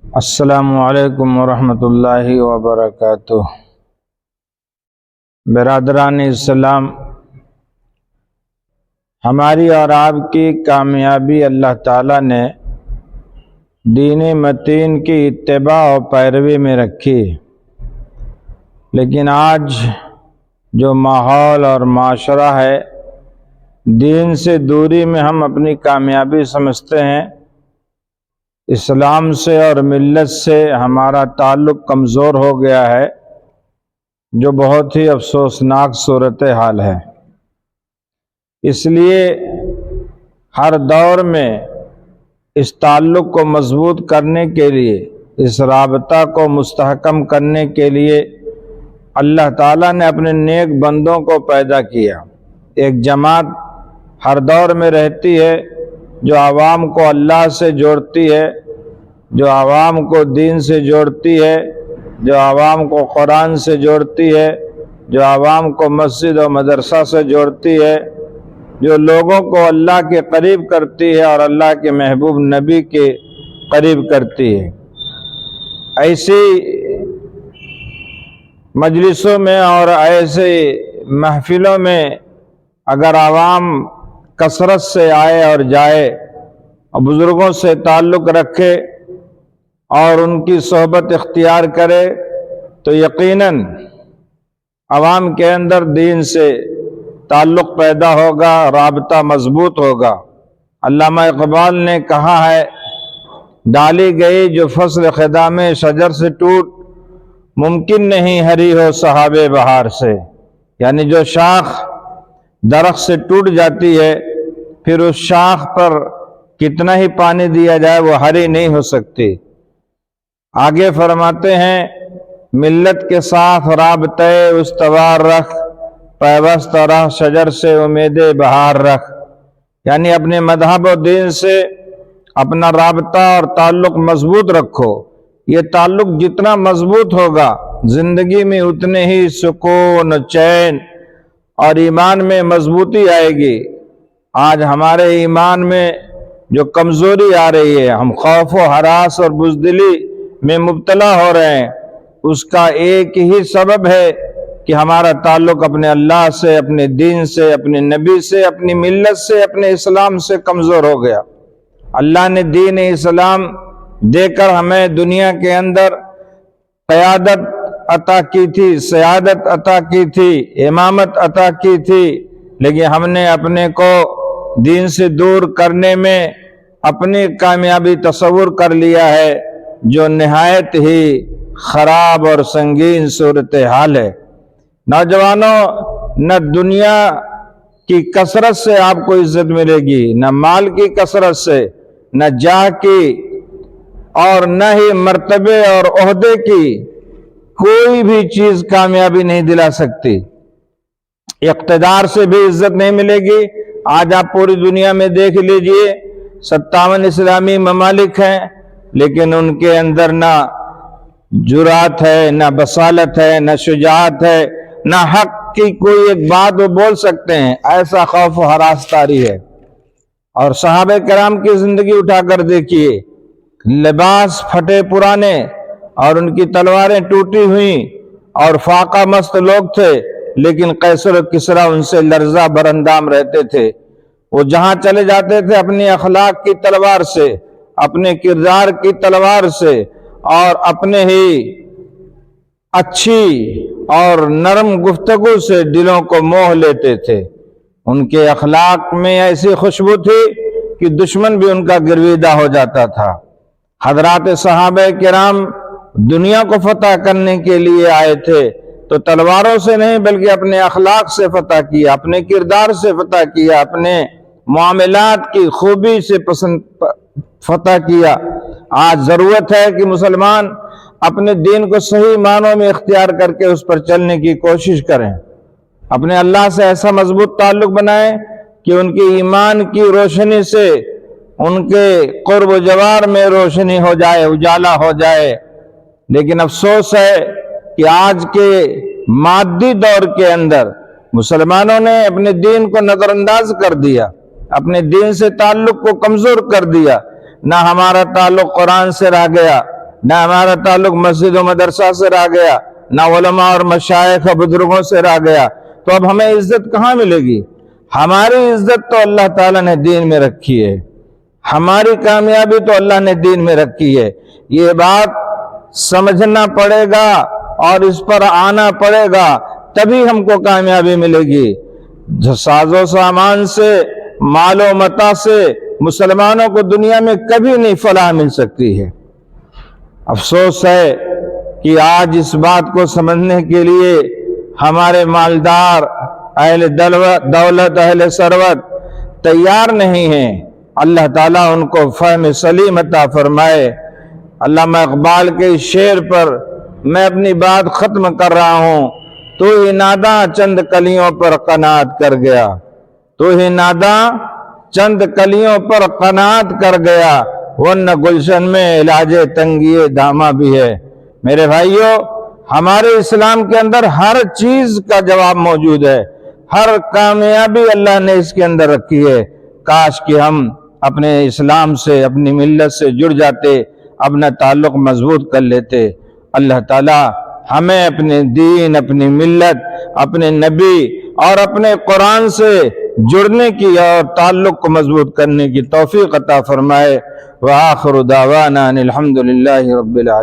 السلام علیکم ورحمۃ اللہ وبرکاتہ۔ برادران اسلام، ہماری اور آپ کی کامیابی اللہ تعالیٰ نے دین متین کی اتباع و پیروی میں رکھی، لیکن آج جو ماحول اور معاشرہ ہے، دین سے دوری میں ہم اپنی کامیابی سمجھتے ہیں۔ اسلام سے اور ملت سے ہمارا تعلق کمزور ہو گیا ہے، جو بہت ہی افسوسناک صورتحال ہے۔ اس لیے ہر دور میں اس تعلق کو مضبوط کرنے کے لیے، اس رابطہ کو مستحکم کرنے کے لیے اللہ تعالیٰ نے اپنے نیک بندوں کو پیدا کیا۔ ایک جماعت ہر دور میں رہتی ہے جو عوام کو اللہ سے جوڑتی ہے، جو عوام کو دین سے جوڑتی ہے، جو عوام کو قرآن سے جوڑتی ہے، جو عوام کو مسجد و مدرسہ سے جوڑتی ہے، جو لوگوں کو اللہ کے قریب کرتی ہے اور اللہ کے محبوب نبی کے قریب کرتی ہے۔ ایسی مجلسوں میں اور ایسے محفلوں میں اگر عوام کثرت سے آئے اور جائے اور بزرگوں سے تعلق رکھے اور ان کی صحبت اختیار کرے تو یقیناً عوام کے اندر دین سے تعلق پیدا ہوگا، رابطہ مضبوط ہوگا۔ علامہ اقبال نے کہا ہے، ڈالی گئی جو فصل خدام شجر سے ٹوٹ، ممکن نہیں ہری ہو صحاب بہار سے۔ یعنی جو شاخ درخت سے ٹوٹ جاتی ہے، پھر اس شاخ پر کتنا ہی پانی دیا جائے وہ ہری نہیں ہو سکتی۔ آگے فرماتے ہیں، ملت کے ساتھ رابطے استوار رکھ، پیوست رہ شجر سے امید بہار رکھ۔ یعنی اپنے مذہب و دین سے اپنا رابطہ اور تعلق مضبوط رکھو۔ یہ تعلق جتنا مضبوط ہوگا، زندگی میں اتنے ہی سکون، چین اور ایمان میں مضبوطی آئے گی۔ آج ہمارے ایمان میں جو کمزوری آ رہی ہے، ہم خوف و ہراس اور بزدلی میں مبتلا ہو رہے ہیں، اس کا ایک ہی سبب ہے کہ ہمارا تعلق اپنے اللہ سے، اپنے دین سے، اپنے نبی سے، اپنی ملت سے، اپنے اسلام سے کمزور ہو گیا۔ اللہ نے دین اسلام دے کر ہمیں دنیا کے اندر قیادت عطا کی تھی، سیادت عطا کی تھی، امامت عطا کی تھی، لیکن ہم نے اپنے کو دین سے دور کرنے میں اپنی کامیابی تصور کر لیا ہے، جو نہایت ہی خراب اور سنگین صورتحال ہے۔ نوجوانوں، نہ دنیا کی کثرت سے آپ کو عزت ملے گی، نہ مال کی کثرت سے، نہ جاہ کی، اور نہ ہی مرتبے اور عہدے کی کوئی بھی چیز کامیابی نہیں دلا سکتی۔ اقتدار سے بھی عزت نہیں ملے گی۔ آج آپ پوری دنیا میں دیکھ لیجئے، 57 اسلامی ممالک ہیں، لیکن ان کے اندر نہ جرات ہے، نہ بصالت ہے، نہ شجاعت ہے، نہ حق کی کوئی ایک بات وہ بول سکتے ہیں، ایسا خوف و ہراس طاری ہے۔ اور صحابہ کرام کی زندگی اٹھا کر دیکھیے، لباس پھٹے پرانے اور ان کی تلواریں ٹوٹی ہوئیں اور فاقہ مست لوگ تھے، لیکن قیصر و کسریٰ ان سے لرزہ براندام رہتے تھے۔ وہ جہاں چلے جاتے تھے اپنی اخلاق کی تلوار سے، اپنے کردار کی تلوار سے اور اپنے ہی اچھی اور نرم گفتگو سے دلوں کو موہ لیتے تھے۔ ان کے اخلاق میں ایسی خوشبو تھی کہ دشمن بھی ان کا گرویدہ ہو جاتا تھا۔ حضرات صحابہ کرام دنیا کو فتح کرنے کے لیے آئے تھے تو تلواروں سے نہیں، بلکہ اپنے اخلاق سے فتح کیا، اپنے کردار سے فتح کیا، اپنے معاملات کی خوبی سے فتح کیا۔ آج ضرورت ہے کہ مسلمان اپنے دین کو صحیح معنوں میں اختیار کر کے اس پر چلنے کی کوشش کریں، اپنے اللہ سے ایسا مضبوط تعلق بنائیں کہ ان کی ایمان کی روشنی سے ان کے قرب و جوار میں روشنی ہو جائے، اجالا ہو جائے۔ لیکن افسوس ہے کہ آج کے مادی دور کے اندر مسلمانوں نے اپنے دین کو نظر انداز کر دیا، اپنے دین سے تعلق کو کمزور کر دیا۔ نہ ہمارا تعلق قرآن سے رہ گیا، نہ ہمارا تعلق مسجد و مدرسہ سے رہ گیا، نہ علماء اور مشائخ بزرگوں سے رہ گیا، تو اب ہمیں عزت کہاں ملے گی؟ ہماری عزت تو اللہ تعالیٰ نے دین میں رکھی ہے، ہماری کامیابی تو اللہ نے دین میں رکھی ہے۔ یہ بات سمجھنا پڑے گا اور اس پر آنا پڑے گا، تبھی ہم کو کامیابی ملے گی۔ جو ساز و سامان سے، مال و متاع سے مسلمانوں کو دنیا میں کبھی نہیں فلاح مل سکتی ہے۔ افسوس ہے کہ آج اس بات کو سمجھنے کے لیے ہمارے مالدار، اہل دولت، اہل ثروت تیار نہیں ہیں۔ اللہ تعالیٰ ان کو فہم سلیم عطا فرمائے۔ علامہ اقبال کے اس شعر پر میں اپنی بات ختم کر رہا ہوں۔ تو ہی ناداں چند کلیوں پر قناعت کر گیا، تو ہی ناداں چند کلیوں پر قناعت کر گیا، ورنہ گلشن میں علاج تنگی داماں بھی ہے۔ میرے بھائیوں، ہمارے اسلام کے اندر ہر چیز کا جواب موجود ہے، ہر کامیابی اللہ نے اس کے اندر رکھی ہے۔ کاش کہ ہم اپنے اسلام سے، اپنی ملت سے جڑ جاتے، اپنا تعلق مضبوط کر لیتے۔ اللہ تعالیٰ ہمیں اپنے دین، اپنی ملت، اپنے نبی اور اپنے قرآن سے جڑنے کی اور تعلق کو مضبوط کرنے کی توفیق عطا فرمائے۔ وآخر دعوانا ان الحمد للہ رب العالمین۔